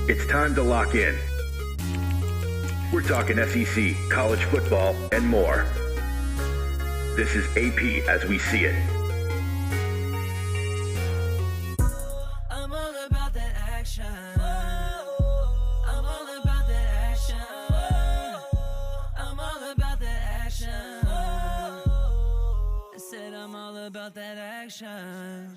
It's time to lock in. We're talking SEC, college football, and more. This is AP as we see it. I'm all about that action. I'm all about that action. I'm all about that action. I said I'm all about that action.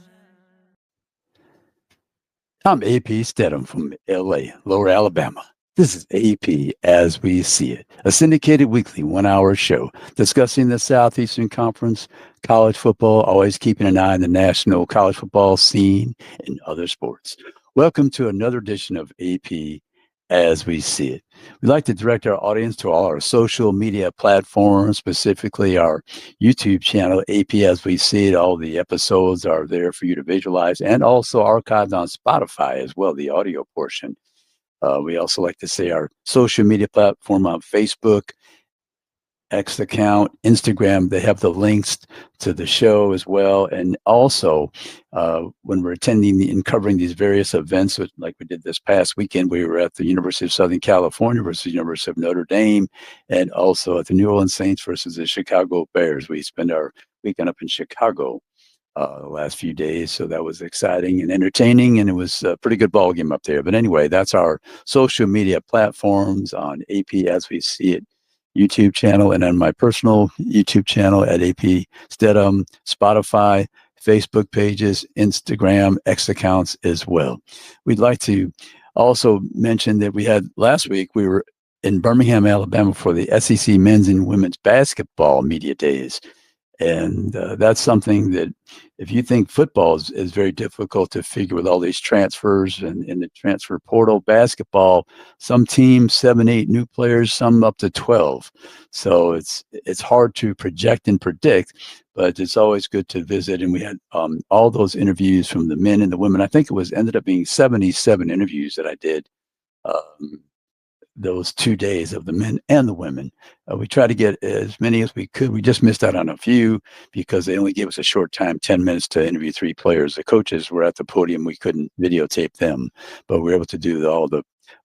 I'm AP Stedham from LA, Lower Alabama. This is AP as we see it, a syndicated weekly 1-hour show discussing the Southeastern Conference, college football, always keeping an eye on the national college football scene and other sports. Welcome to another edition of AP as we see it. We'd like to direct our audience to all our social media platforms, specifically our YouTube channel, AP as we see it. All the episodes are there for you to visualize and also archived on Spotify as well, the audio portion. We also like to say our social media platform on Facebook, X account, Instagram, they have the links to the show as well. And also, when we're attending and covering these various events, like we did this past weekend, we were at the University of Southern California versus University of Notre Dame, and also at the New Orleans Saints versus the Chicago Bears. We spent our weekend up in Chicago the last few days. So that was exciting and entertaining, and it was a pretty good ball game up there. But anyway, that's our social media platforms on AP as we see it YouTube channel, and on my personal YouTube channel at AP Stedham, Spotify, Facebook pages, Instagram, X accounts as well. We'd like to also mention that we had last week, we were in Birmingham, Alabama for the SEC men's and women's basketball media days. And that's something that if you think football is very difficult to figure with all these transfers and in the transfer portal, basketball, some teams, 7, 8 new players, some up to 12. So it's hard to project and predict, but it's always good to visit. And we had all those interviews from the men and the women. I think it ended up being 77 interviews that I did those 2 days of the men and the women. We tried to get as many as we could. We just missed out on a few because they only gave us a short time, 10 minutes to interview 3 players. The coaches were at the podium. We couldn't videotape them, but we were able to do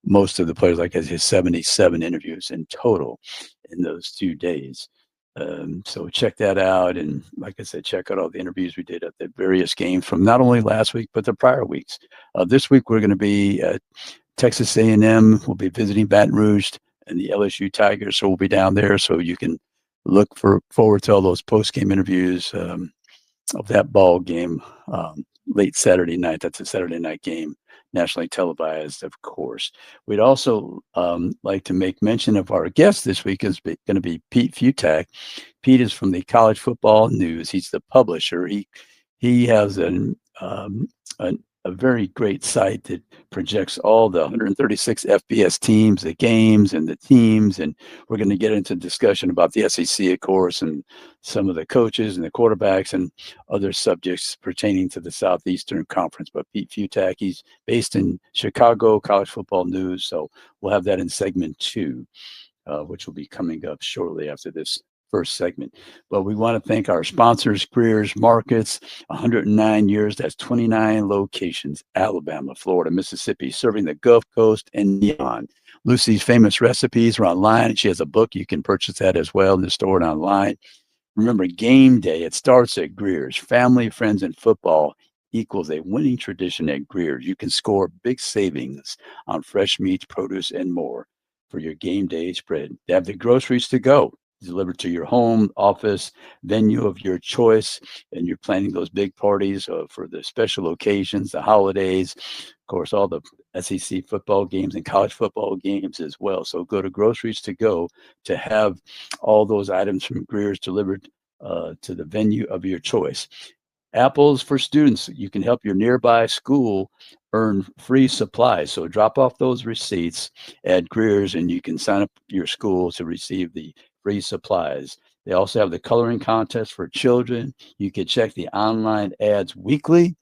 most of the players, like I said, 77 interviews in total in those 2 days. So check that out. And like I said, check out all the interviews we did at the various games from not only last week, but the prior weeks. This week, we're going to be at Texas A&M. Will be visiting Baton Rouge and the LSU Tigers, so we'll be down there. So you can look forward to all those post-game interviews of that ball game late Saturday night. That's a Saturday night game, nationally televised, of course. We'd also like to make mention of our guest this week is going to be Pete Fiutak. Pete is from the College Football News. He's the publisher. He has a very great site that projects all the 136 FBS teams, the games and the teams. And we're going to get into discussion about the SEC, of course, and some of the coaches and the quarterbacks and other subjects pertaining to the Southeastern Conference. But Pete Fiutak, he's based in Chicago, College Football News. So we'll have that in segment 2, which will be coming up shortly after this first segment. But we want to thank our sponsors, Greer's Markets, 109 years, that's 29 locations, Alabama, Florida, Mississippi, serving the Gulf Coast and beyond. Lucy's Famous Recipes are online. She has a book. You can purchase that as well in the store and online. Remember, game day, it starts at Greer's. Family, friends, and football equals a winning tradition at Greer's. You can score big savings on fresh meats, produce, and more for your game day spread. They have the groceries to go, delivered to your home, office, venue of your choice, and you're planning those big parties for the special occasions, the holidays, of course, all the SEC football games and college football games as well. So go to Groceries to Go to have all those items from Greer's delivered to the venue of your choice. Apples for students. You can help your nearby school earn free supplies. So drop off those receipts at Greer's and you can sign up your school to receive the free supplies. They also have the coloring contest for children. You can check the online ads weekly.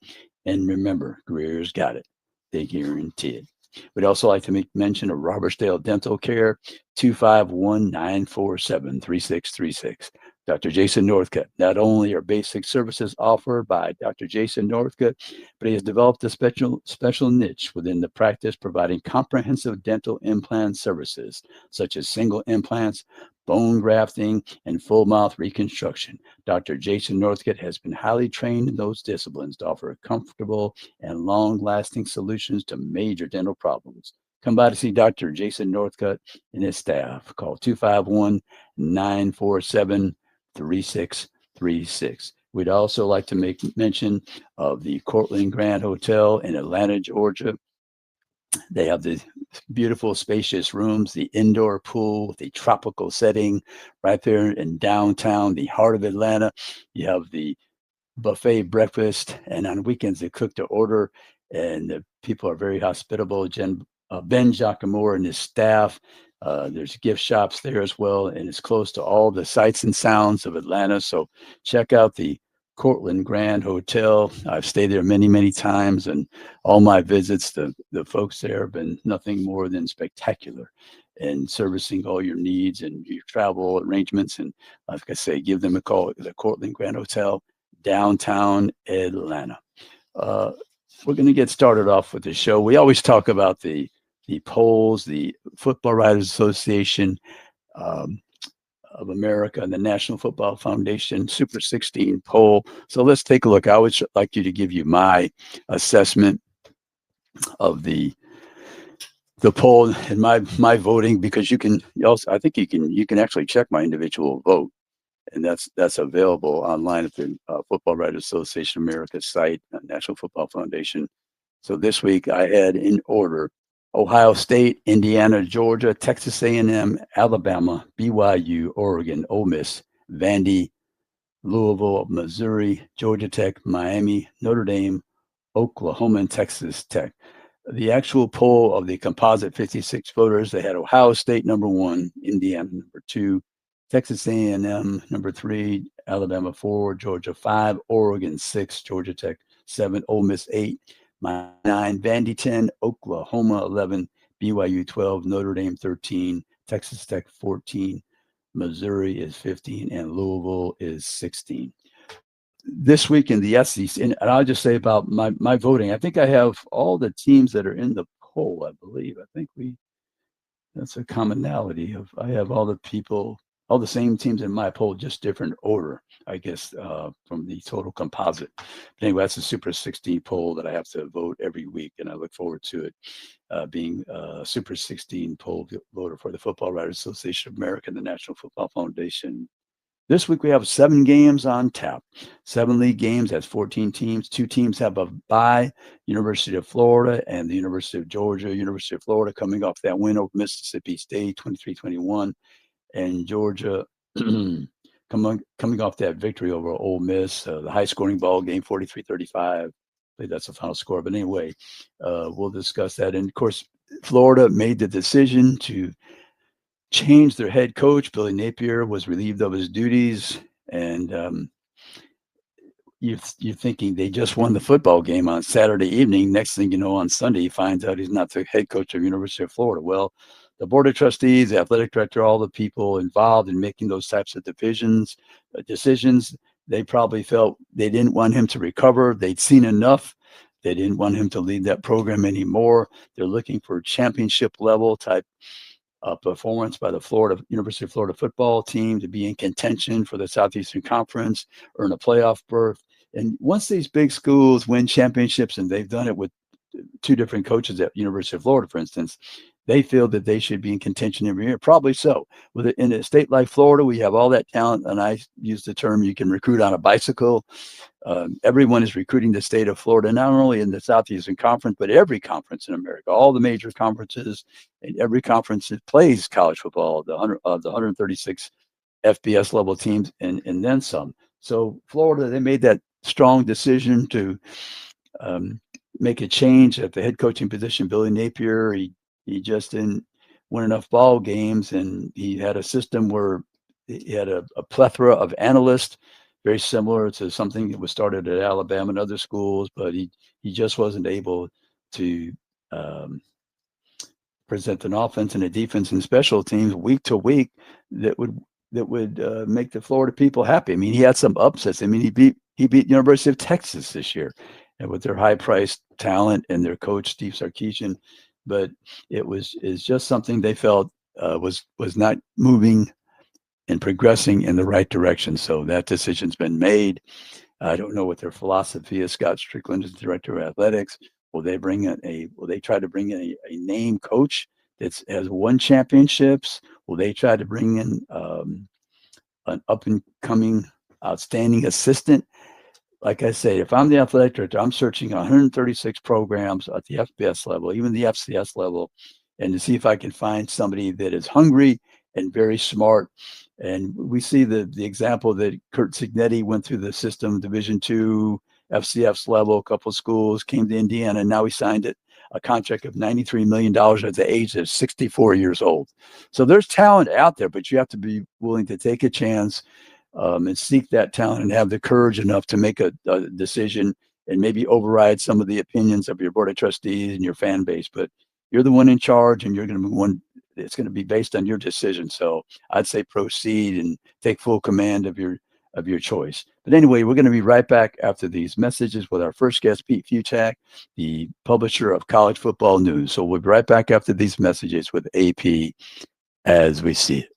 And remember, Greer's got it. They guarantee it. We'd also like to make mention of Robertsdale Dental Care, 251-947-3636. Dr. Jason Northcutt. Not only are basic services offered by Dr. Jason Northcutt, but he has developed a special niche within the practice, providing comprehensive dental implant services such as single implants, bone grafting, and full mouth reconstruction. Dr. Jason Northcutt has been highly trained in those disciplines to offer comfortable and long-lasting solutions to major dental problems. Come by to see Dr. Jason Northcutt and his staff. Call 251 947 3636. We'd also like to make mention of the Cortland Grand Hotel in Atlanta, Georgia. They have the beautiful, spacious rooms, the indoor pool, the tropical setting right there in downtown, the heart of Atlanta. You have the buffet breakfast, and on weekends they cook to order, and the people are very hospitable. Ben Giacomo and his staff. There's gift shops there as well, and it's close to all the sights and sounds of Atlanta. So check out the Cortland Grand Hotel. I've stayed there many, many times, and all my visits, the folks there have been nothing more than spectacular in servicing all your needs and your travel arrangements. And like I say, give them a call at the Cortland Grand Hotel, downtown Atlanta. We're going to get started off with the show. We always talk about the polls, the Football Writers Association of America and the National Football Foundation Super 16 poll. So let's take a look. I would like you to give you my assessment of the poll and my voting, because you can also, I think you can actually check my individual vote, and that's available online at the Football Writers Association of America's site, National Football Foundation. So this week I had in order Ohio State, Indiana, Georgia, Texas A&M, Alabama, BYU, Oregon, Ole Miss, Vandy, Louisville, Missouri, Georgia Tech, Miami, Notre Dame, Oklahoma, and Texas Tech. The actual poll of the composite 56 voters, they had Ohio State number 1, Indiana number 2, Texas A&M number 3, Alabama 4, Georgia 5, Oregon 6, Georgia Tech 7, Ole Miss 8, Miami 9, Vandy 10, Oklahoma 11, BYU 12, Notre Dame 13, Texas Tech 14, Missouri is 15, and Louisville is 16. This week in the SEC, and I'll just say about my voting, I think I have all the teams that are in the poll, I believe. I think that's a commonality of, I have all the same teams in my poll, just different order, I guess, from the total composite. But anyway, that's a Super 16 poll that I have to vote every week, and I look forward to it being a Super 16 poll voter for the Football Writers Association of America and the National Football Foundation. This week we have 7 games on tap. 7 league games, that's 14 teams. 2 teams have a bye, University of Florida and the University of Georgia. University of Florida coming off that win over Mississippi State, 23-21. And Georgia coming off that victory over Ole Miss, the high-scoring ball game, 43-35. I believe that's the final score. But anyway, we'll discuss that. And, of course, Florida made the decision to change their head coach. Billy Napier was relieved of his duties. And you're thinking they just won the football game on Saturday evening. Next thing you know, on Sunday, he finds out he's not the head coach of University of Florida. Well, the board of trustees, the athletic director, all the people involved in making those types of decisions, they probably felt they didn't want him to recover. They'd seen enough. They didn't want him to lead that program anymore. They're looking for championship level type performance by the University of Florida football team to be in contention for the Southeastern Conference, earn a playoff berth. And once these big schools win championships, and they've done it with 2 different coaches at University of Florida, for instance, they feel that they should be in contention every year. Probably so. In a state like Florida, we have all that talent, and I use the term you can recruit on a bicycle. Everyone is recruiting the state of Florida, not only in the Southeastern Conference, but every conference in America, all the major conferences, and every conference that plays college football, the 136 FBS level teams, and then some. So Florida, they made that strong decision to make a change at the head coaching position. Billy Napier, he just didn't win enough ball games, and he had a system where he had a plethora of analysts, very similar to something that was started at Alabama and other schools, but he just wasn't able to present an offense and a defense and special teams week to week that would make the Florida people happy. I mean, he had some upsets. I mean, he beat University of Texas this year, and with their high priced talent and their coach Steve Sarkisian, but it's just something they felt was not moving and progressing in the right direction. So that decision's been made. I don't know what their philosophy is. Scott Strickland is director of athletics. Will they try to bring in a name coach that has won championships? Will they try to bring in an up and coming outstanding assistant? Like I say, if I'm the athletic director, I'm searching 136 programs at the FBS level, even the FCS level, and to see if I can find somebody that is hungry and very smart. And we see the example that Kurt Signetti went through the system, Division II, FCS level, a couple of schools, came to Indiana, and now he signed a contract of $93 million at the age of 64 years old. So there's talent out there, but you have to be willing to take a chance and seek that talent and have the courage enough to make a decision and maybe override some of the opinions of your board of trustees and your fan base. But you're the one in charge, and you're going to be one. It's going to be based on your decision. So I'd say proceed and take full command of your choice. But anyway, we're going to be right back after these messages with our first guest, Pete Fiutak, the publisher of College Football News. So we'll be right back after these messages with AP as we see it.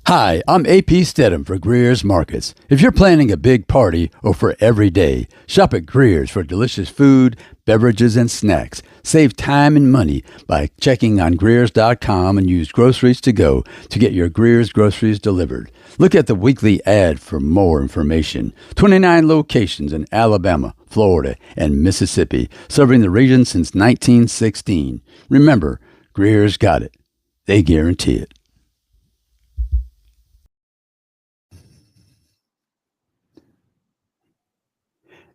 Hi, I'm AP Stedham for Greer's Markets. If you're planning a big party or for every day, shop at Greer's for delicious food, beverages, and snacks. Save time and money by checking on Greer's.com and use Groceries to Go to get your Greer's groceries delivered. Look at the weekly ad for more information. 29 locations in Alabama, Florida, and Mississippi, serving the region since 1916. Remember, Greer's got it. They guarantee it.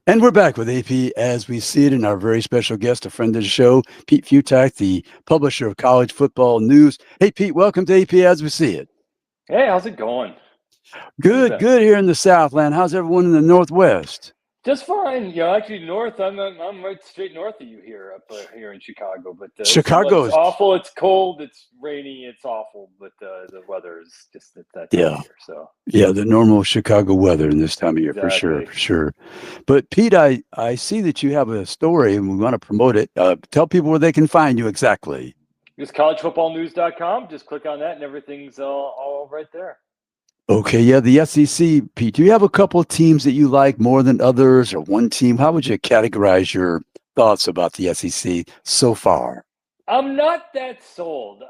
And we're back with AP as we see it, and our very special guest, a friend of the show, Pete Fiutak, the publisher of College Football News. Hey, Pete, welcome to AP as we see it. Hey, how's it going? Good here in the Southland. How's everyone in the Northwest? Just fine. Actually, north. I'm right straight north of you here, up here in Chicago. But Chicago it's awful. It's cold. It's rainy. It's awful. But the weather is just that time of year. So yeah, the normal Chicago weather in this time of year, exactly. for sure. But Pete, I see that you have a story and we want to promote it. Tell people where they can find you exactly. Just collegefootballnews.com. Just click on that, and everything's all right there. Okay, yeah, the SEC, Pete. Do you have a couple of teams that you like more than others, or one team? How would you categorize your thoughts about the SEC so far? I'm not that sold.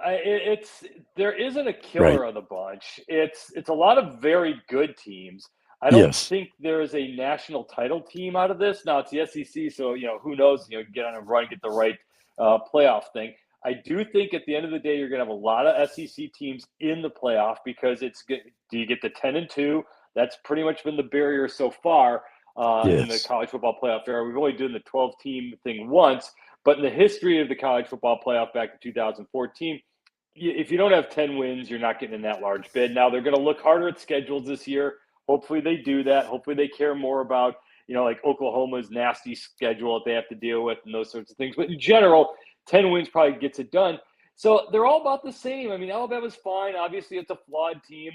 There isn't a killer of the bunch. It's a lot of very good teams. I don't think there is a national title team out of this. Now it's the SEC, so who knows? Get on a run, get the right playoff thing. I do think at the end of the day, you're going to have a lot of SEC teams in the playoff because it's good. Do you get the 10-2? That's pretty much been the barrier so far in the college football playoff era. We've only done the 12-team thing once, but in the history of the college football playoff back to 2014, if you don't have 10 wins, you're not getting in that large bid. Now they're going to look harder at schedules this year. Hopefully they do that. Hopefully they care more about, like Oklahoma's nasty schedule that they have to deal with and those sorts of things. But in general, 10 wins probably gets it done. So they're all about the same. I mean, Alabama's fine. Obviously, it's a flawed team,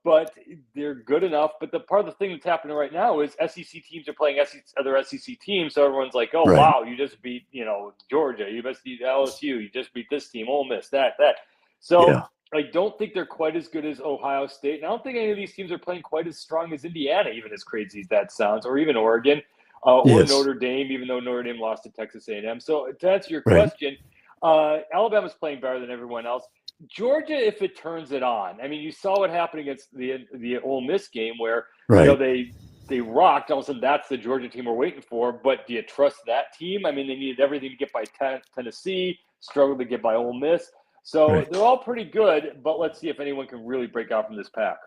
but they're good enough. But the part of the thing that's happening right now is SEC teams are playing other SEC teams. So everyone's like, oh, wow, you just beat, Georgia. You just beat LSU. You just beat this team, Ole Miss, that. So I don't think they're quite as good as Ohio State. And I don't think any of these teams are playing quite as strong as Indiana, even as crazy as that sounds, or even Oregon. Or Notre Dame, even though Notre Dame lost to Texas A&M. So to answer your question, Alabama's playing better than everyone else. Georgia, if it turns it on, I mean, you saw what happened against the Ole Miss game where they rocked. All of a sudden, that's the Georgia team we're waiting for. But do you trust that team? I mean, they needed everything to get by Tennessee, struggled to get by Ole Miss. So they're all pretty good. But let's see if anyone can really break out from this pack.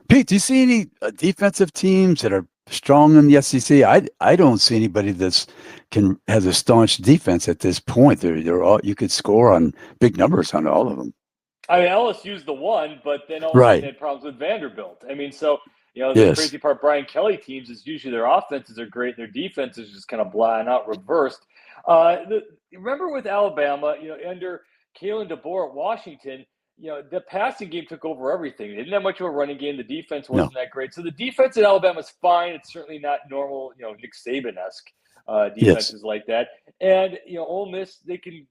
Pete, do you see any defensive teams that are strong in the SEC? I don't see anybody has a staunch defense at this point. They're all, you could score on big numbers on all of them. I mean, LSU's the one, but then also they had problems with Vanderbilt. I mean, so the crazy part, Brian Kelly teams is usually their offenses are great, their defense is just kind of blah and out reversed. Remember with Alabama, under Kalen DeBoer at Washington, the passing game took over everything. They didn't have much of a running game. The defense wasn't that great. So the defense in Alabama is fine. It's certainly not normal, Nick Saban-esque defenses like that. And Ole Miss, they can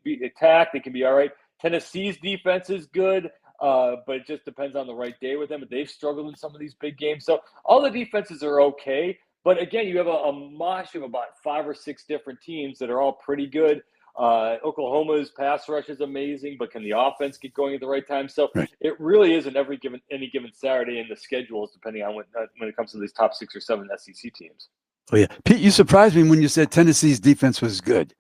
be attacked. They can be all right. Tennessee's defense is good, but it just depends on the right day with them. But they've struggled in some of these big games. So all the defenses are okay. But again, you have a mosh of about 5 or 6 different teams that are all pretty good. Oklahoma's pass rush is amazing, but can the offense get going at the right time? So it really isn't any given Saturday in the schedules, depending on when it comes to these top 6 or 7 SEC teams. Oh yeah, Pete, you surprised me when you said Tennessee's defense was good.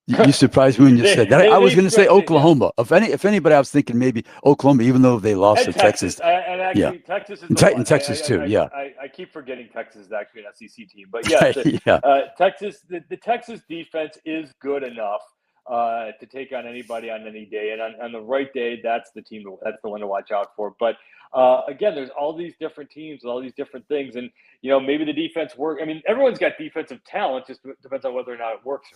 You surprised me when you said that. I was going to say Oklahoma. If anybody, I was thinking maybe Oklahoma, even though they lost to Texas. And actually, Texas is Texas too. I keep forgetting Texas is actually an SEC team, but Texas. The Texas defense is good enough to take on anybody on any day, and on the right day, that's the team. That's the one to watch out for. But again, there's all these different teams with all these different things, and maybe the defense works. I mean, everyone's got defensive talent. Just depends on whether or not it works.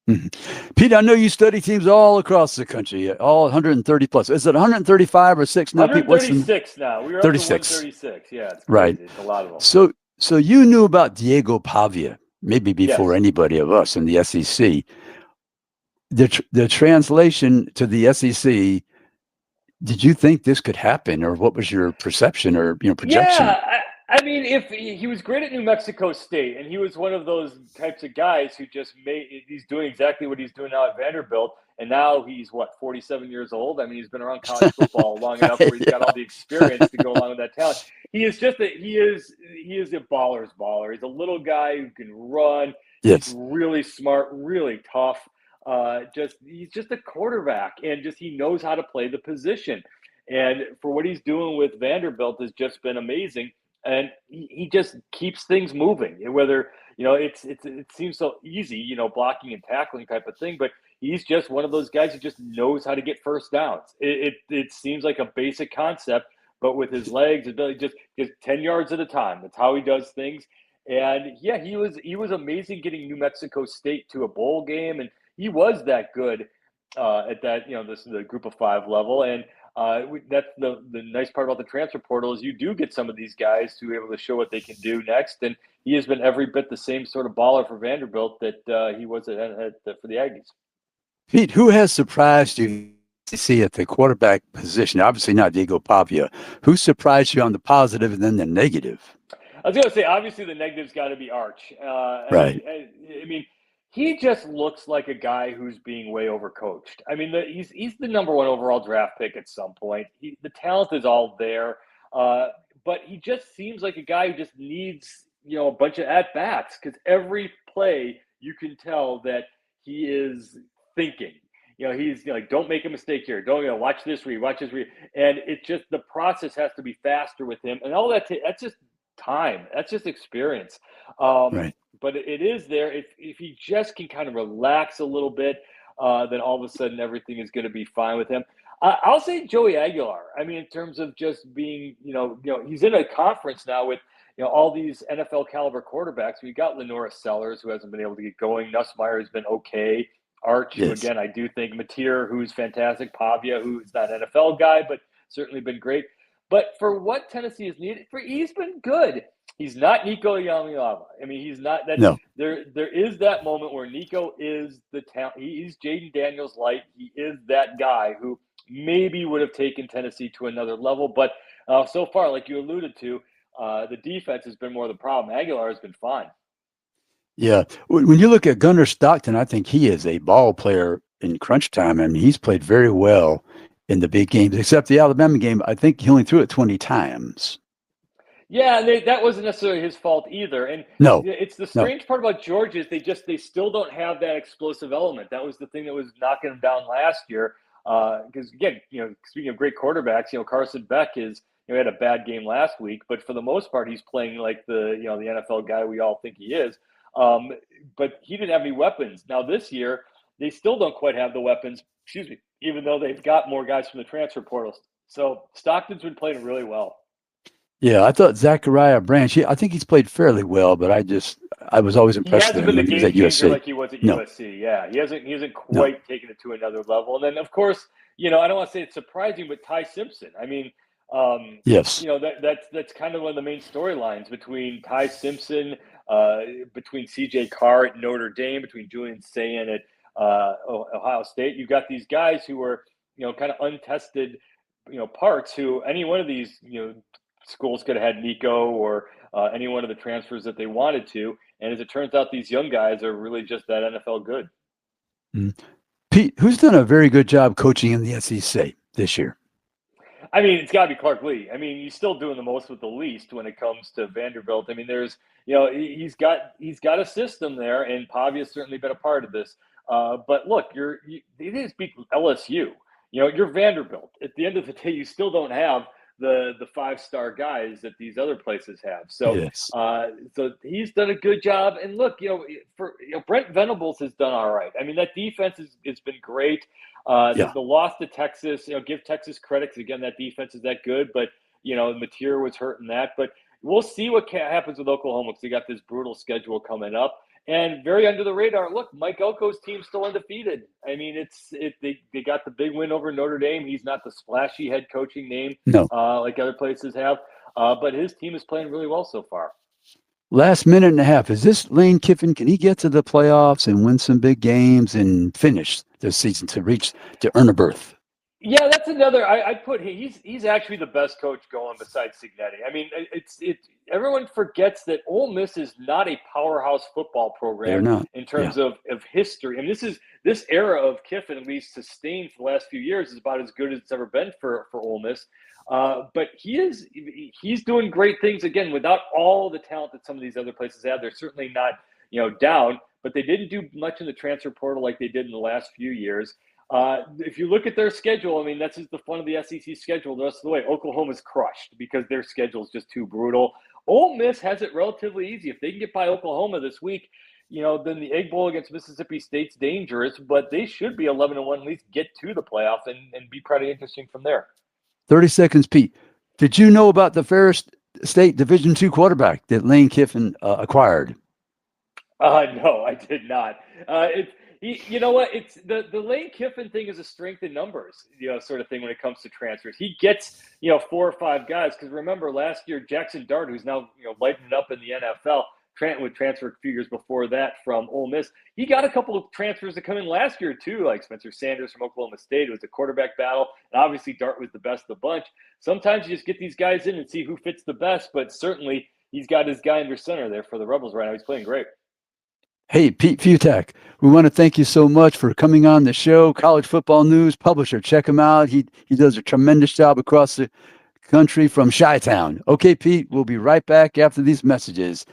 Mm-hmm. Pete, I know you study teams all across the country, all 130 plus. Is it 135 or 6 now, Pete? 136 now. We're 36. Up to 136. Yeah, it's crazy. Right. It's a lot of them. So you knew about Diego Pavia maybe before anybody of us in the SEC. The translation to the SEC. Did you think this could happen, or what was your perception or projection? Yeah, I mean, if he was great at New Mexico State, and he was one of those types of guys who he's doing exactly what he's doing now at Vanderbilt, and now he's 47 years old. I mean, he's been around college football long enough where he's got all the experience to go along with that talent. He is a baller's baller. He's a little guy who can run. Yes. He's really smart, really tough. He's just a quarterback, and he knows how to play the position. And for what he's doing with Vanderbilt has just been amazing. And he just keeps things moving. Whether it seems so easy, blocking and tackling type of thing, but he's just one of those guys who just knows how to get first downs. It seems like a basic concept, but with his legs, ability just 10 yards at a time. That's how he does things. And yeah, he was amazing getting New Mexico State to a bowl game, and he was that good at that this is the Group of 5 level. And that's the nice part about the transfer portal is you do get some of these guys to be able to show what they can do next. And he has been every bit the same sort of baller for Vanderbilt that he was for the Aggies. Pete, who has surprised you to see at the quarterback position? Obviously not Diego Pavia. Who surprised you on the positive and then the negative? I was going to say, obviously the negative's got to be Arch. Right. I mean, he just looks like a guy who's being way overcoached. I mean, he's the number 1 overall draft pick at some point. The talent is all there, but he just seems like a guy who just needs a bunch of at bats because every play you can tell that he is thinking. He's like, don't make a mistake here. Don't watch this read, watch this read, and it just the process has to be faster with him, and all that's just time. That's just experience. Right. But it is there. If he just can kind of relax a little bit, then all of a sudden everything is going to be fine with him. I'll say Joey Aguilar. I mean, in terms of just being, he's in a conference now with, all these NFL caliber quarterbacks. We got Lenora Sellers, who hasn't been able to get going. Nussmeier has been okay. Arch, who, again, I do think Mateer, who's fantastic. Pavia, who's not an NFL guy, but certainly been great. But for what Tennessee has needed, he's been good. He's not Nico Iamaleava. I mean, he's not that. No. There is that moment where Nico is the talent. He's Jaden Daniels light. He is that guy who maybe would have taken Tennessee to another level. But so far, like you alluded to, the defense has been more the problem. Aguilar has been fine. Yeah. When you look at Gunnar Stockton, I think he is a ball player in crunch time. I mean, he's played very well in the big games, except the Alabama game. I think he only threw it 20 times. Yeah, that wasn't necessarily his fault either. And no, it's the strange part about Georgia is they still don't have that explosive element. That was the thing that was knocking them down last year. Because again, speaking of great quarterbacks, Carson Beck had a bad game last week, but for the most part, he's playing like the NFL guy we all think he is. But he didn't have any weapons. Now this year, they still don't quite have the weapons. Excuse me, even though they've got more guys from the transfer portals. So Stockton's been playing really well. Yeah, I thought Zachariah Branch. I think he's played fairly well, but I was always impressed with him when he was at USC. Like he was at USC. Yeah, he hasn't quite taken it to another level. And then of course, I don't want to say it's surprising, but Ty Simpson. I mean, Yes. that's kind of one of the main storylines between Ty Simpson, between C.J. Carr at Notre Dame, between Julian Sayin at Ohio State. You've got these guys who are kind of untested, parts. Who any one of these schools could have had Nico or any one of the transfers that they wanted to. And as it turns out, these young guys are really just that NFL good. Pete, who's done a very good job coaching in the SEC this year? I mean, it's got to be Clark Lee. I mean, he's still doing the most with the least when it comes to Vanderbilt. I mean, there's, he's got a system there, and Pavia's certainly been a part of this. But look, you didn't speak LSU. You're Vanderbilt. At the end of the day, you still don't have the 5-star guys that these other places have. So, yes. So he's done a good job. And look, Brent Venables has done all right. I mean, that defense has been great. The loss to Texas, give Texas credit, because again, that defense is that good. But Mateer was hurting that. But we'll see what happens with Oklahoma, because they got this brutal schedule coming up. And very under the radar, look, Mike Elko's team's still undefeated. I mean, they got the big win over Notre Dame. He's not the splashy head coaching name like other places have, but his team is playing really well so far. Last minute and a half. Is this Lane Kiffin? Can he get to the playoffs and win some big games and finish this season to earn a berth? Yeah, that's another. I put he's actually the best coach going besides Cignetti. I mean, everyone forgets that Ole Miss is not a powerhouse football program in terms of history. I mean, this era of Kiffin, at least sustained for the last few years, is about as good as it's ever been for Ole Miss. But he's doing great things again without all the talent that some of these other places have. They're certainly not down, but they didn't do much in the transfer portal like they did in the last few years. If you look at their schedule, I mean, that's just the fun of the SEC schedule the rest of the way. Oklahoma's crushed because their schedule is just too brutal. Ole Miss has it relatively easy. If they can get by Oklahoma this week, then the Egg Bowl against Mississippi State's dangerous, but they should be 11-1, at least get to the playoff and be pretty interesting from there. 30 seconds, Pete. Did you know about the Ferris State Division II quarterback that Lane Kiffin acquired? No, I did not. You know what? It's the Lane Kiffin thing is a strength in numbers, sort of thing when it comes to transfers. He gets, 4 or 5 guys. Because remember, last year, Jackson Dart, who's now, lighting up in the NFL, would transfer a few years before that from Ole Miss. He got a couple of transfers that come in last year, too, like Spencer Sanders from Oklahoma State. It was a quarterback battle. And obviously, Dart was the best of the bunch. Sometimes you just get these guys in and see who fits the best. But certainly, he's got his guy under center there for the Rebels right now. He's playing great. Hey, Pete Fiutak, we want to thank you so much for coming on the show. College Football News publisher. Check him out. He does a tremendous job across the country from Chi-Town. Okay, Pete, we'll be right back after these messages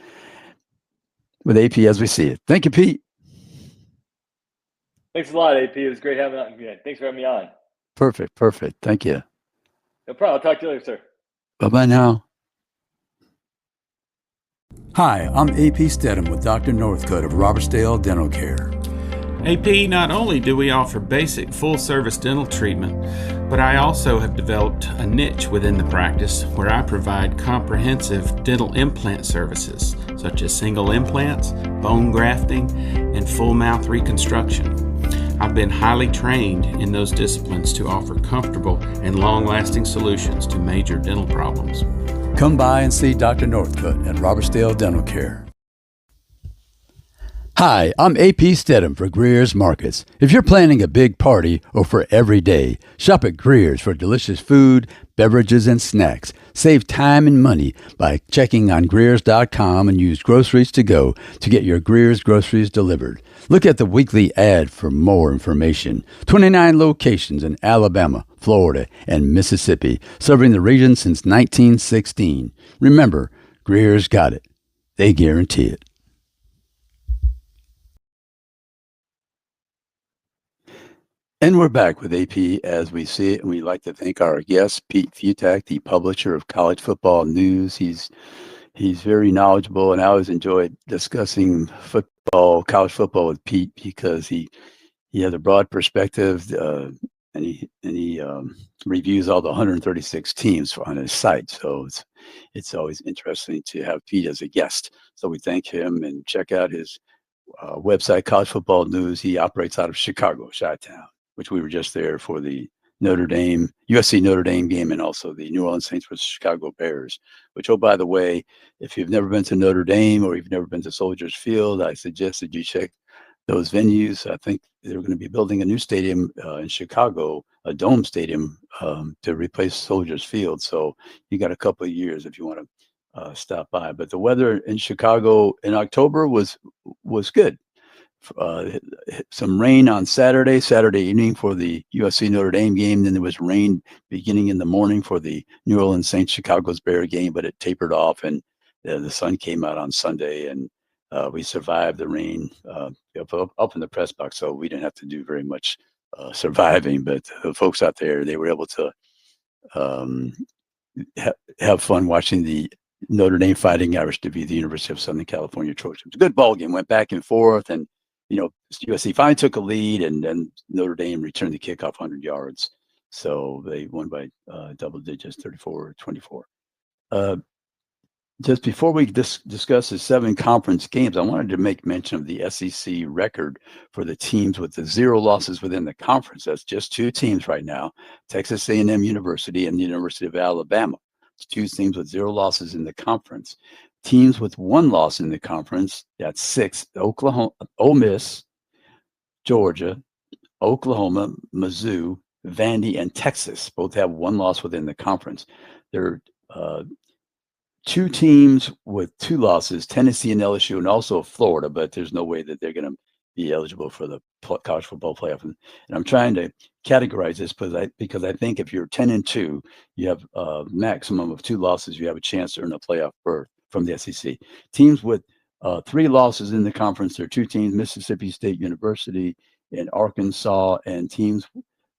with AP as we see it. Thank you, Pete. Thanks a lot, AP. It was great having you on. Thanks for having me on. Perfect. Thank you. No problem. I'll talk to you later, sir. Bye-bye now. Hi, I'm AP Stedham with Dr. Northcutt of Robertsdale Dental Care. AP, not only do we offer basic full-service dental treatment, but I also have developed a niche within the practice where I provide comprehensive dental implant services, such as single implants, bone grafting, and full mouth reconstruction. I've been highly trained in those disciplines to offer comfortable and long-lasting solutions to major dental problems. Come by and see Dr. Northcutt at Robertsdale Dental Care. Hi, I'm AP Stedham for Greer's Markets. If you're planning a big party or for every day, shop at Greer's for delicious food, beverages, and snacks. Save time and money by checking on Greers.com and use Groceries to Go to get your Greer's groceries delivered. Look at the weekly ad for more information. 29 locations in Alabama, Florida, and Mississippi, serving the region since 1916. Remember, Greer's got it. They guarantee it. And we're back with AP as we see it, and we'd like to thank our guest, Pete Fiutak, the publisher of College Football News. He's very knowledgeable, and I always enjoyed discussing college football with Pete because he has a broad perspective, and he reviews all the 136 teams on his site. So it's always interesting to have Pete as a guest. So we thank him, and check out his website, College Football News. He operates out of Chicago, Chi-Town, which we were just there for the Notre Dame, USC Notre Dame game, and also the New Orleans Saints versus Chicago Bears, which, oh, by the way, if you've never been to Notre Dame or you've never been to Soldiers Field, I suggest that you check those venues. I think they're going to be building a new stadium in Chicago, a dome stadium, to replace Soldiers Field. So you got a couple of years if you want to stop by. But the weather in Chicago in October was good. Some rain on Saturday evening for the USC Notre Dame game. Then there was rain beginning in the morning for the New Orleans Saints Chicago's Bear game, but it tapered off and the sun came out on Sunday, and we survived the rain up in the press box, so we didn't have to do very much surviving. But the folks out there, they were able to have fun watching the Notre Dame Fighting Irish to be the University of Southern California Trojans. It was a good ball game, went back and forth, and USC finally took a lead, and then Notre Dame returned the kickoff 100 yards. So they won by double digits, 34-24. Just before we discuss the 7 conference games, I wanted to make mention of the SEC record for the teams with the 0 losses within the conference. That's just 2 teams right now, Texas A&M University and the University of Alabama. It's 2 teams with 0 losses in the conference. Teams with 1 loss in the conference, that's 6, Oklahoma, Ole Miss, Georgia, Oklahoma, Mizzou, Vandy, and Texas both have 1 loss within the conference. There are 2 teams with 2 losses, Tennessee and LSU, and also Florida, but there's no way that they're going to be eligible for the college football playoff. And I'm trying to categorize this because I think if you're 10-2, you have a maximum of 2 losses, you have a chance to earn a playoff berth from the SEC. Teams with 3 losses in the conference, there are 2 teams, Mississippi State University and Arkansas, and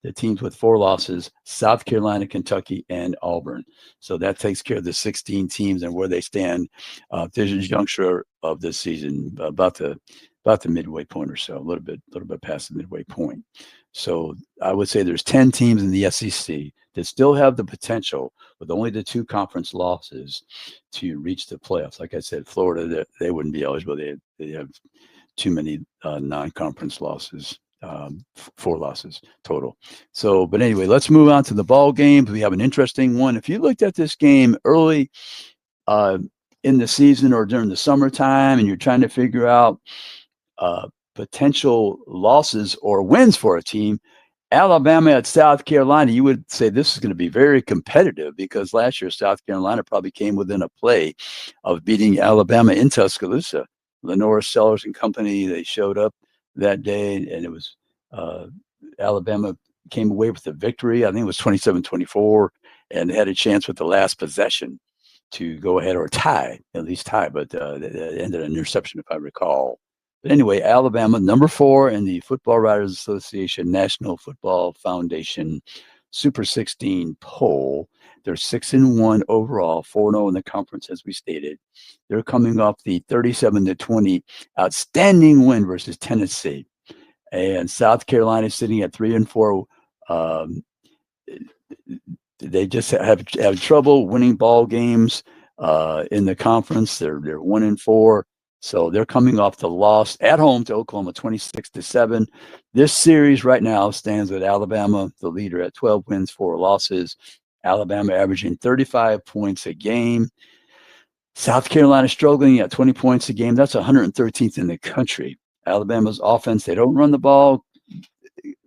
the teams with 4 losses, South Carolina, Kentucky, and Auburn. So that takes care of the 16 teams and where they stand this juncture of this season, about the midway point or so, a little bit past the midway point. So I would say there's 10 teams in the SEC that still have the potential, with only the 2 conference losses, to reach the playoffs. Like I said, Florida, they wouldn't be eligible. They have too many non-conference losses. 4 losses total. So, but anyway, let's move on to the ball game. We have an interesting one. If you looked at this game early in the season or during the summertime, and you're trying to figure out potential losses or wins for a team, Alabama at South Carolina, you would say this is going to be very competitive, because last year South Carolina probably came within a play of beating Alabama in Tuscaloosa. Lenore Sellers and company, they showed up that day, and it was Alabama came away with the victory. I think it was 27-24, and they had a chance with the last possession to go ahead, or tie, at least tie, but it ended in interception, if I recall. But anyway, Alabama, number 4 in the Football Writers Association National Football Foundation Super 16 poll. They're 6-1 overall, 4-0 in the conference, as we stated. They're coming off the 37-20 outstanding win versus Tennessee. And South Carolina sitting at 3-4. They just have trouble winning ball games in the conference. They're 1-4. So they're coming off the loss at home to Oklahoma, 26-7. This series right now stands with Alabama, the leader, at 12 wins, 4 losses. Alabama averaging 35 points a game. South Carolina struggling at 20 points a game. That's 113th in the country. Alabama's offense, they don't run the ball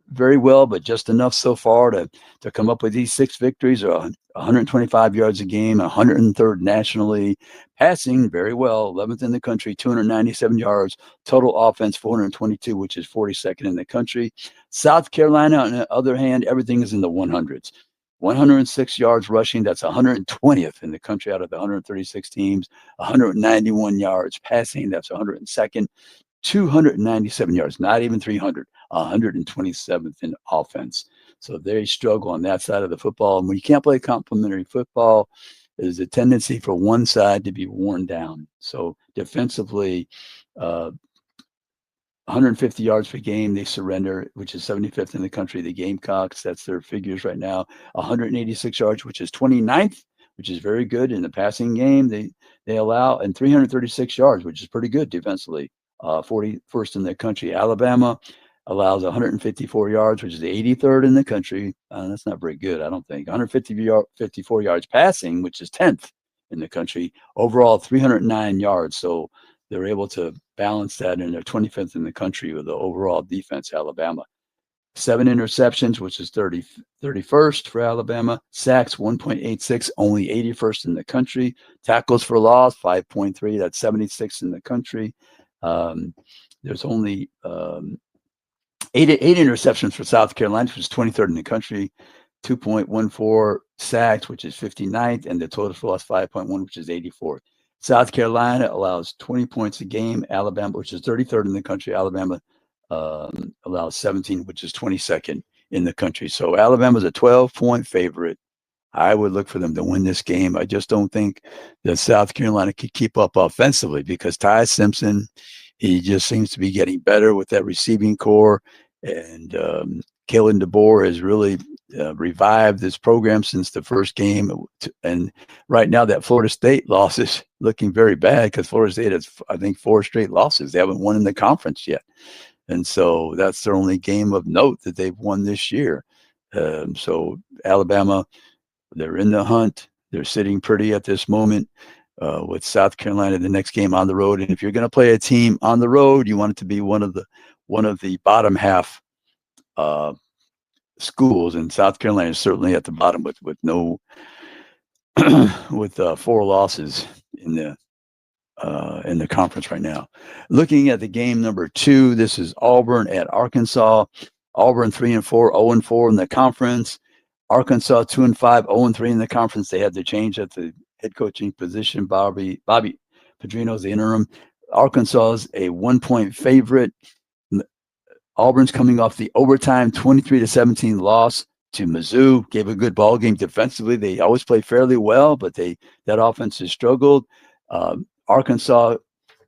very well, but just enough so far to come up with these 6 victories, or 125 yards a game, 103rd nationally. Passing very well, 11th in the country, 297 yards. Total offense, 422, which is 42nd in the country. South Carolina, on the other hand, everything is in the 100s. 106 yards rushing, that's 120th in the country out of the 136 teams. 191 yards passing, that's 102nd. 297 yards, not even 300, 127th in offense. So they struggle on that side of the football. And when you can't play complementary football, there's a tendency for one side to be worn down. So defensively, 150 yards per game, they surrender, which is 75th in the country. The Gamecocks, that's their figures right now. 186 yards, which is 29th, which is very good in the passing game. They allow, and 336 yards, which is pretty good defensively. 41st in the country. Alabama, allows 154 yards, which is the 83rd in the country. That's not very good, I don't think. 154 yards passing, which is 10th in the country. Overall, 309 yards. So they're able to balance that, and they're 25th in the country with the overall defense, Alabama. 7 interceptions, which is 31st for Alabama. Sacks, 1.86, only 81st in the country. Tackles for loss, 5.3, that's 76th in the country. There's only eight interceptions for South Carolina, which is 23rd in the country. 2.14 sacks, which is 59th, and the total for loss 5.1, which is 84th. South Carolina allows 20 points a game. Alabama, which is 33rd in the country. Alabama allows 17, which is 22nd in the country. So Alabama's a 12-point favorite. I would look for them to win this game. I just don't think that South Carolina could keep up offensively because Ty Simpson, he just seems to be getting better with that receiving core. And Kalen DeBoer has really revived this program since the first game. And right now that Florida State loss is looking very bad because Florida State has, I think, 4 straight losses. They haven't won in the conference yet. And so that's their only game of note that they've won this year. So Alabama, they're in the hunt. They're sitting pretty at this moment with South Carolina, the next game on the road. And if you're going to play a team on the road, you want it to be one of the bottom half schools. And South Carolina is certainly at the bottom with no with 4 losses in the conference right now. Looking at the game number 2, this is Auburn at Arkansas. Auburn 3-4, 0-4 in the conference. Arkansas 2-5, 0-3 in the conference. They had to change at the head coaching position. Bobby Petrino's the interim. Arkansas is a 1-point favorite. Auburn's coming off the overtime 23-17 loss to Mizzou. Gave a good ball game defensively. They always play fairly well, but that offense has struggled. Arkansas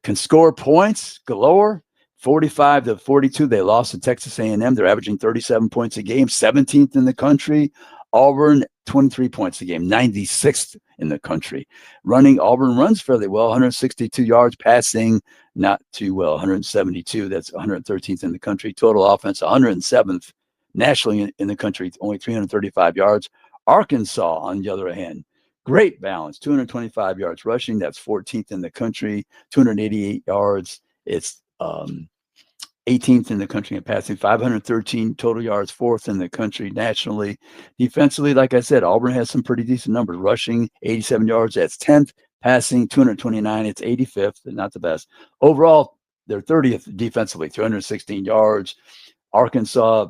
can score points galore. 45-42, they lost to Texas A&M. They're averaging 37 points a game, 17th in the country. Auburn, 23 points a game, 96th in the country. Auburn runs fairly well, 162 yards, passing not too well, 172. That's 113th in the country. Total offense, 107th nationally in the country, only 335 yards. Arkansas, on the other hand, great balance, 225 yards rushing. That's 14th in the country, 288 yards. It's 18th in the country in passing, 513 total yards, 4th in the country nationally. Defensively, like I said, Auburn has some pretty decent numbers. Rushing, 87 yards, that's 10th. Passing, 229, it's 85th, not the best. Overall, they're 30th defensively, 316 yards. Arkansas,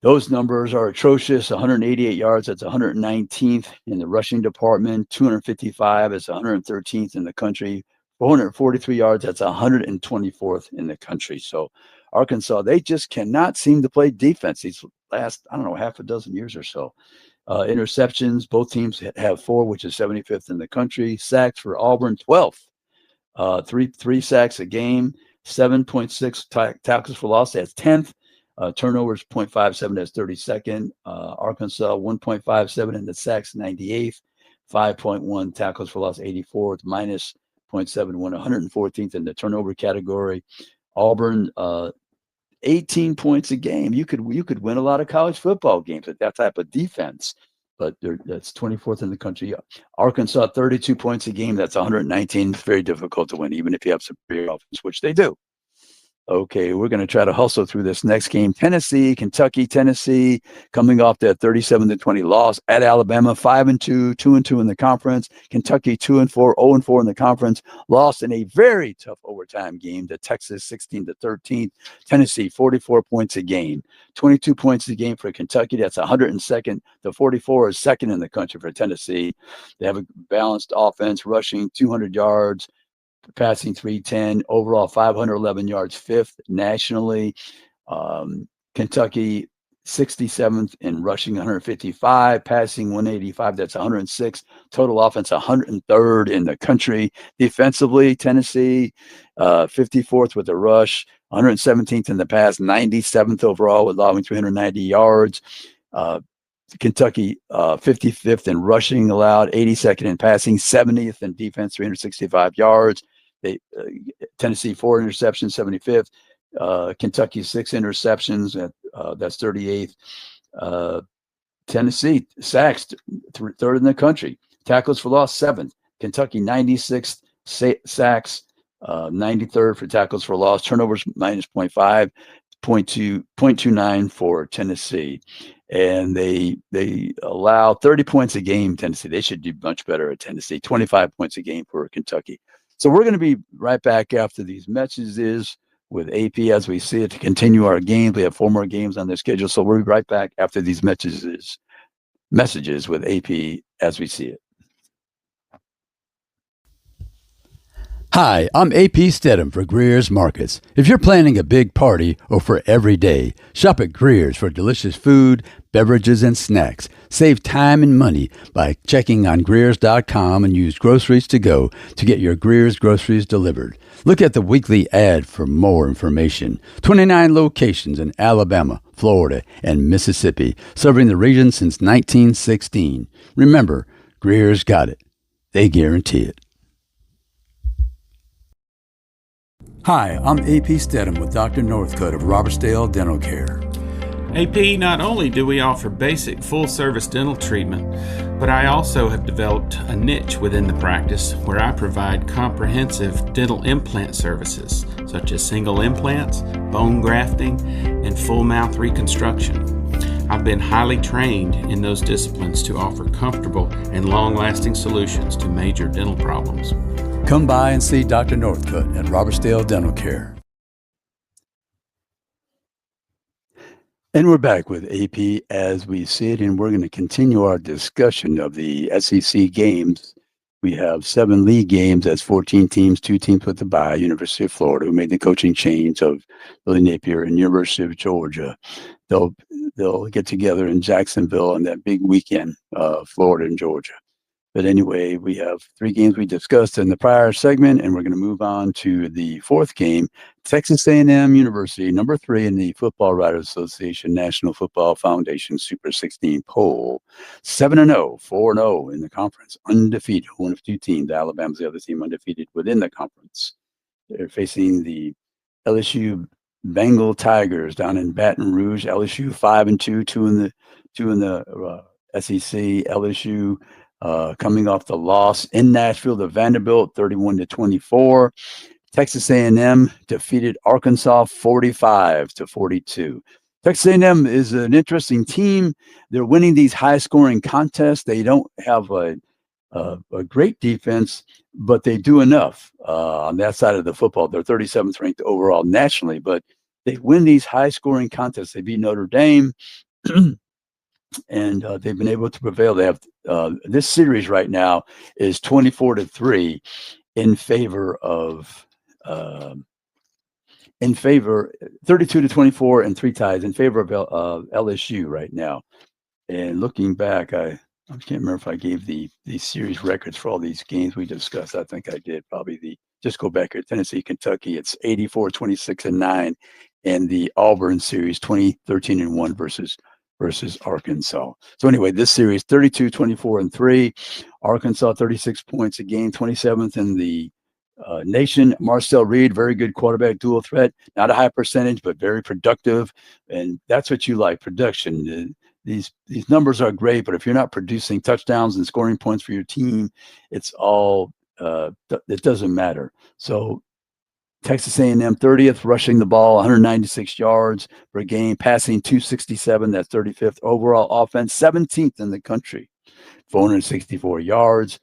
those numbers are atrocious. 188 yards, that's 119th in the rushing department. 255 is 113th in the country. 443 yards, that's 124th in the country. So Arkansas, they just cannot seem to play defense these last, half a dozen years or so. Interceptions, both teams have 4, which is 75th in the country. Sacks for Auburn, 12th. Three sacks a game, 7.6 tackles for loss, that's 10th. Turnovers, 0.57, that's 32nd. Arkansas, 1.57 in the sacks, 98th. 5.1 tackles for loss, 84th, minus 0.71, 114th in the turnover category. Auburn, 18 points a game. You could win a lot of college football games with that type of defense, but that's 24th in the country. Arkansas, 32 points a game. That's 119. It's very difficult to win, even if you have superior offense, which they do. Okay, we're going to try to hustle through this next game. Tennessee coming off that 37-20 loss at Alabama, 5-2, 2-2 in the conference. Kentucky 2-4, 0-4 in the conference. Lost in a very tough overtime game to Texas, 16-13. Tennessee, 44 points a game, 22 points a game for Kentucky. That's 102nd. The 44 is second in the country for Tennessee. They have a balanced offense, rushing 200 yards. Passing 310, overall 511 yards, 5th nationally. Kentucky 67th in rushing, 155, passing 185, that's 106. Total offense 103rd in the country. Defensively, Tennessee 54th with a rush, 117th in the pass, 97th overall, allowing 390 yards. Kentucky 55th in rushing allowed, 82nd in passing, 70th in defense, 365 yards. Tennessee 4 interceptions, 75th. Kentucky 6 interceptions. That's 38th. Tennessee sacks, third in the country. Tackles for loss, 7th. Kentucky 96th sacks, 93rd for tackles for loss. Turnovers minus 0.5, 0.29 for Tennessee. And they allow 30 points a game, Tennessee. They should do much better at Tennessee. 25 points a game for Kentucky. So we're going to be right back after these messages with AP as we see it to continue our games. We have 4 more games on the schedule. So we'll be right back after these messages with AP as we see it. Hi, I'm AP Stedham for Greer's Markets. If you're planning a big party or for every day, shop at Greer's for delicious food, beverages, and snacks. Save time and money by checking on Greers.com and use Groceries to Go to get your Greer's groceries delivered. Look at the weekly ad for more information. 29 locations in Alabama, Florida, and Mississippi, serving the region since 1916. Remember, Greer's got it. They guarantee it. Hi, I'm AP Stedham with Dr. Northcutt of Robertsdale Dental Care. AP, not only do we offer basic full-service dental treatment, but I also have developed a niche within the practice where I provide comprehensive dental implant services, such as single implants, bone grafting, and full mouth reconstruction. I've been highly trained in those disciplines to offer comfortable and long-lasting solutions to major dental problems. Come by and see Dr. Northcutt at Robertsdale Dental Care. And we're back with AP as we see it, and we're going to continue our discussion of the SEC games. We have 7 league games. That's 14 teams, 2 teams with the bye. University of Florida, who made the coaching change of Billy Napier, and University of Georgia. They'll get together in Jacksonville on that big weekend, Florida and Georgia. But anyway, we have 3 games we discussed in the prior segment, and we're going to move on to the 4th game. Texas A&M University, number 3 in the Football Writers Association National Football Foundation Super 16 poll. 7-0, 4-0 in the conference, undefeated. One of 2 teams. Alabama's the other team undefeated within the conference. They're facing the LSU Bengal Tigers down in Baton Rouge. LSU 5-2, two in the SEC. LSU coming off the loss in Nashville to Vanderbilt, 31-24. Texas A&M defeated Arkansas 45-42. Texas A&M is an interesting team. They're winning these high-scoring contests. They don't have a great defense, but they do enough on that side of the football. They're 37th ranked overall nationally, but they win these high-scoring contests. They beat Notre Dame. And they've been able to prevail. They have this series right now is 24-3 in favor of 32-24 and 3 ties in favor of LSU right now. And looking back, I can't remember if I gave the series records for all these games we discussed. I think I did. Probably just go back here. Tennessee, Kentucky, it's 84, 26, and 9. And the Auburn series, 20-13-1 versus Arkansas. So anyway, this series, 32, 24, and 3. Arkansas, 36 points a game, 27th in the nation. Marcel Reed, very good quarterback, dual threat. Not a high percentage, but very productive. And that's what you like, production. These numbers are great, but if you're not producing touchdowns and scoring points for your team, it's all it doesn't matter. So Texas A&M 30th, rushing the ball 196 yards per game, passing 267. That's 35th overall offense, 17th in the country, 464 yards.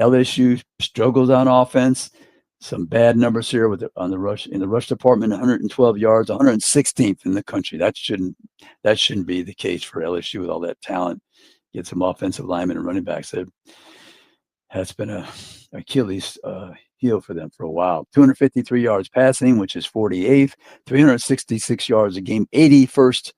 LSU struggles on offense. Some bad numbers here in the rush department. 112 yards, 116th in the country. That shouldn't be the case for LSU with all that talent. Get some offensive linemen and running backs. That's been a Achilles heel for them for a while. 253 yards passing, which is 48th. 366 yards a game, 81st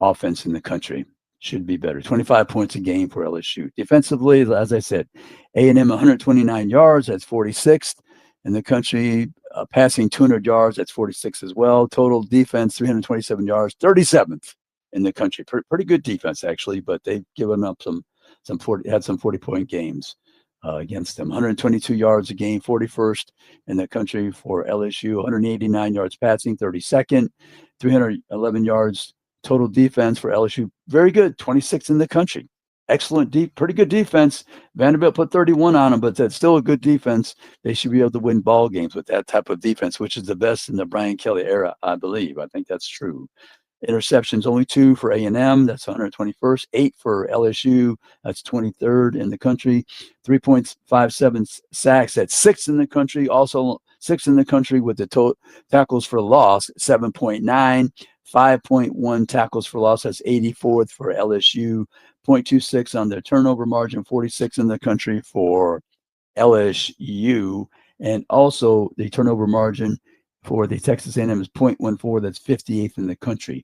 offense in the country. Should be better. 25 points a game for LSU. Defensively, as I said, A&M 129 yards. That's 46th in the country. Passing 200 yards. That's 46 as well. Total defense 327 yards. 37th in the country. Pretty good defense actually, but they've given up some 40-point games. against them. 122 yards a game, 41st in the country for LSU, 189 yards passing, 32nd, 311 yards total defense for LSU. Very good, 26th in the country. Excellent, pretty good defense. Vanderbilt put 31 on them, but that's still a good defense. They should be able to win ball games with that type of defense, which is the best in the Brian Kelly era, I believe. I think that's true. Interceptions, only 2 for A&M. That's 121st. 8 for LSU. That's 23rd in the country. 3.57 sacks. That's 6th in the country. Also 6th in the country with the tackles for loss, 7.9. 5.1 tackles for loss. That's 84th for LSU. 0.26 on their turnover margin. 46 in the country for LSU. And also the turnover margin for the Texas A&M is 0.14. That's 58th in the country.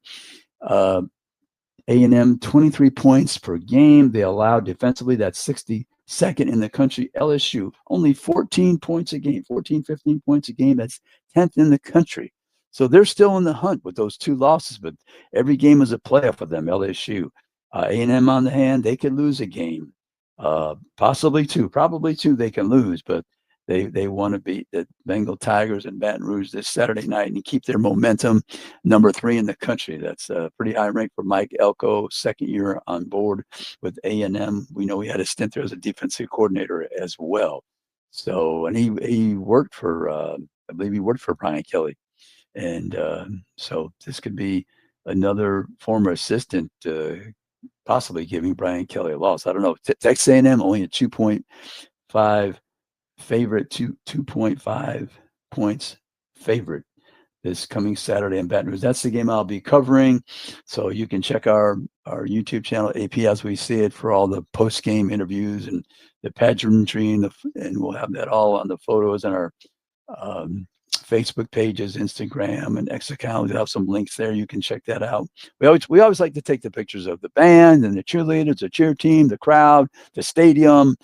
A&M, 23 points per game. They allowed defensively. That's 62nd in the country. LSU, only 14 points a game, 14, 15 points a game. That's 10th in the country. So they're still in the hunt with those 2 losses, but every game is a playoff for them, LSU. A&M on the hand, they could lose a game. Possibly 2, probably 2 they can lose, but they want to beat the Bengal Tigers in Baton Rouge this Saturday night and keep their momentum. Number 3 in the country. That's a pretty high rank for Mike Elko, second year on board with A&M. We know he had a stint there as a defensive coordinator as well. So, and he worked for, I believe he worked for Brian Kelly. And so this could be another former assistant possibly giving Brian Kelly a loss. I don't know. Texas A&M only a 2.5 favorite, 2.5 points favorite this coming Saturday in Baton Rouge. That's the game I'll be covering. So you can check our YouTube channel, AP As We See It, for all the post-game interviews and the pageantry, and we'll have that all on the photos and our Facebook pages, Instagram, and X account. We'll have some links there. You can check that out. We always like to take the pictures of the band and the cheerleaders, the cheer team, the crowd, the stadium,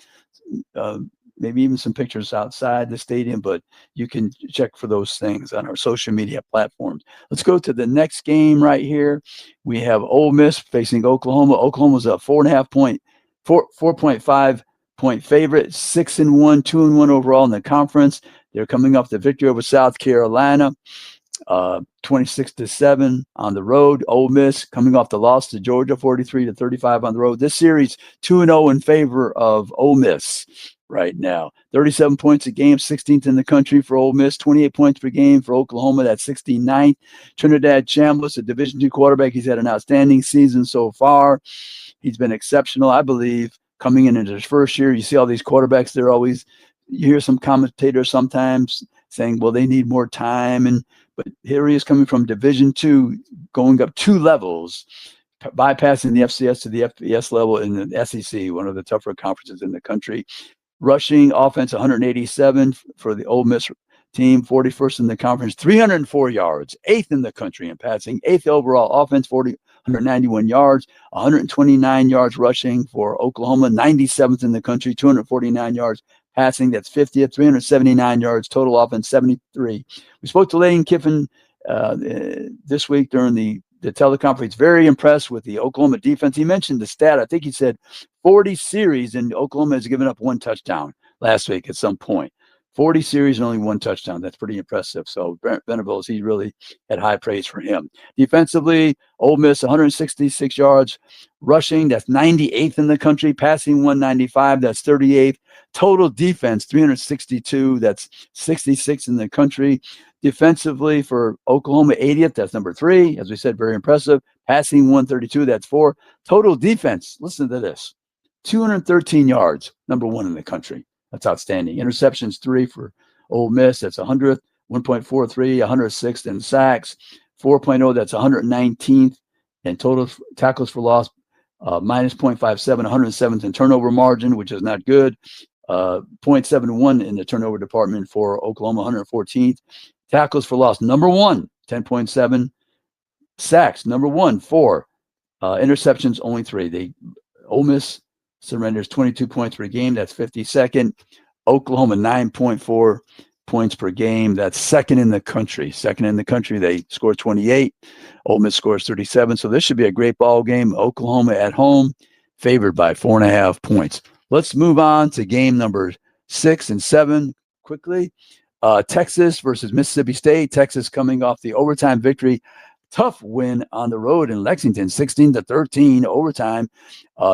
maybe even some pictures outside the stadium, but you can check for those things on our social media platforms. Let's go to the next game right here. We have Ole Miss facing Oklahoma. Oklahoma's a 4.5 point favorite, 6-1, 2-1 overall in the conference. They're coming off the victory over South Carolina, 26-7 on the road. Ole Miss coming off the loss to Georgia, 43-35 on the road. This series 2-0 in favor of Ole Miss right now. 37 points a game, 16th in the country for Ole Miss, 28 points per game for Oklahoma. That's 69th. Trinidad Chambliss, a Division II quarterback. He's had an outstanding season so far. He's been exceptional, I believe, coming into his first year. You see all these quarterbacks, you hear some commentators sometimes saying, well, they need more time. But here he is coming from Division II, going up 2 levels, bypassing the FCS to the FBS level in the SEC, one of the tougher conferences in the country. Rushing offense, 187 for the Ole Miss team, 41st in the conference, 304 yards, 8th in the country in passing, 8th overall offense, 191 yards, 129 yards rushing for Oklahoma, 97th in the country, 249 yards passing. That's 50th, 379 yards, total offense, 73. We spoke to Lane Kiffin this week during the teleconference. Very impressed with the Oklahoma defense. He mentioned the stat. I think he said 40 series, and Oklahoma has given up 1 touchdown last week at some point. 40 series and only 1 touchdown. That's pretty impressive. So Venables, he really had high praise for him. Defensively, Ole Miss, 166 yards rushing. That's 98th in the country. Passing, 195. That's 38th. Total defense, 362. That's 66th in the country. Defensively for Oklahoma, 80th. That's number 3. As we said, very impressive. Passing, 132. That's 4. Total defense, listen to this, 213 yards, number 1 in the country. That's outstanding. Interceptions, 3 for Ole Miss. That's 100th, 1.43, 106th in sacks, 4.0. That's 119th. And total tackles for loss, minus 0.57, 107th in turnover margin, which is not good. 0.71 in the turnover department for Oklahoma, 114th. Tackles for loss, number 1, 10.7. Sacks, number 1, 4. Interceptions, only 3. Ole Miss surrenders 22 points per game. That's 52nd. Oklahoma, 9.4 points per game. That's second in the country. They score 28. Ole Miss scores 37. So this should be a great ball game. Oklahoma at home, favored by 4.5 points. Let's move on to game number 6 and 7 quickly. Texas versus Mississippi State. Texas coming off the overtime victory. Tough win on the road in Lexington, 16-13 overtime.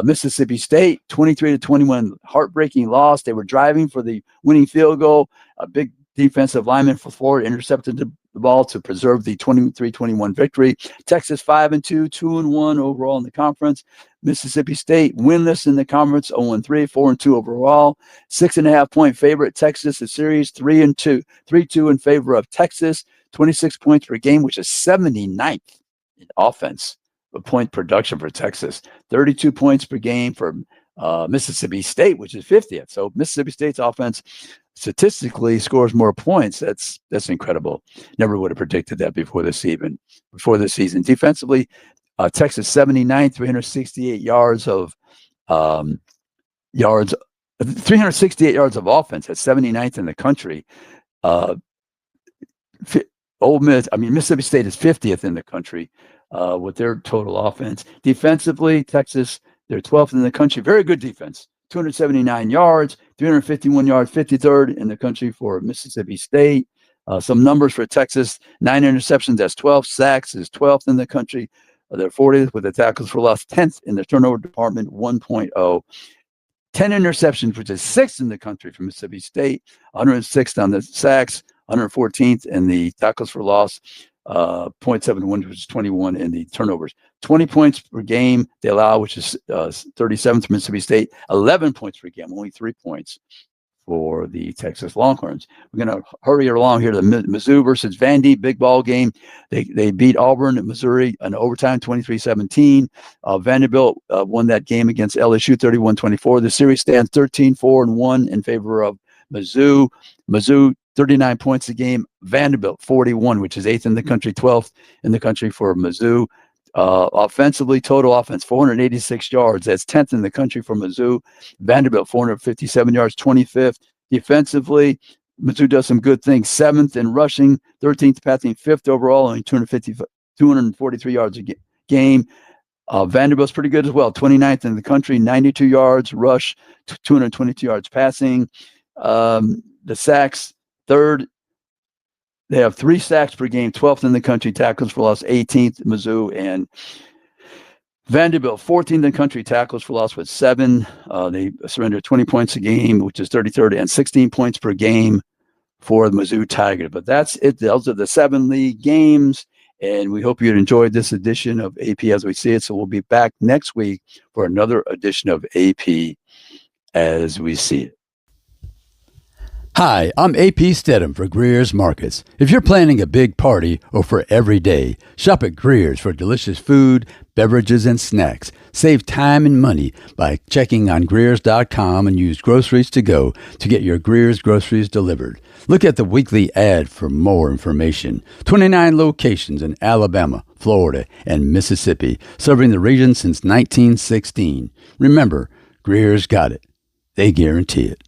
Mississippi State, 23-21, heartbreaking loss. They were driving for the winning field goal. A big defensive lineman for Florida intercepted the ball to preserve the 23-21 victory. Texas 5-2, 2-1 overall in the conference. Mississippi State winless in the conference, 0-3, 4-2 overall. 6.5-point favorite. Texas, the series 3-2, 3-2 in favor of Texas. 26 points per game, which is 79th in offense, point production for Texas. 32 points per game for Mississippi State, which is 50th. So Mississippi State's offense statistically scores more points. That's incredible. Never would have predicted that before this season. Defensively, Texas 79th, 368 yards of 368 yards of offense. That's 79th in the country. Mississippi State is 50th in the country with their total offense. Defensively, Texas, they're 12th in the country. Very good defense. 279 yards, 351 yards, 53rd in the country for Mississippi State. Some numbers for Texas: 9 interceptions, that's 12. Sacks is 12th in the country. They're 40th with the tackles for loss, 10th in the turnover department, 1.0. 10 interceptions, which is 6th in the country for Mississippi State. 106th on the sacks. 114th in the tackles for loss, 0.71, which is 21 in the turnovers. 20 points per game they allow, which is 37th for Mississippi State. 11 points per game, only 3 points for the Texas Longhorns. We're going to hurry along here to the Mizzou versus Vandy big ball game. They beat Auburn at Missouri in overtime, 23-17. Vanderbilt won that game against LSU, 31-24. The series stands 13-4-1 in favor of Mizzou. Mizzou 39 points a game. Vanderbilt 41, which is 8th in the country, 12th in the country for Mizzou. Offensively, total offense 486 yards. That's 10th in the country for Mizzou. Vanderbilt 457 yards, 25th. Defensively, Mizzou does some good things. 7th in rushing, 13th passing, 5th overall, only 243 yards a game. Vanderbilt's pretty good as well. 29th in the country, 92 yards rush, 222 yards passing. The sacks, 3rd. They have 3 sacks per game, 12th in the country. Tackles for loss, 18th, Mizzou. And Vanderbilt, 14th in the country. Tackles for loss with 7. They surrender 20 points a game, which is 33rd, and 16 points per game for the Mizzou Tigers. But that's it. Those are the 7 league games. And we hope you enjoyed this edition of AP As We See It. So we'll be back next week for another edition of AP As We See It. Hi, I'm AP Stedham for Greer's Markets. If you're planning a big party or for every day, shop at Greer's for delicious food, beverages, and snacks. Save time and money by checking on Greers.com and use Groceries to Go to get your Greer's groceries delivered. Look at the weekly ad for more information. 29 locations in Alabama, Florida, and Mississippi, serving the region since 1916. Remember, Greer's got it. They guarantee it.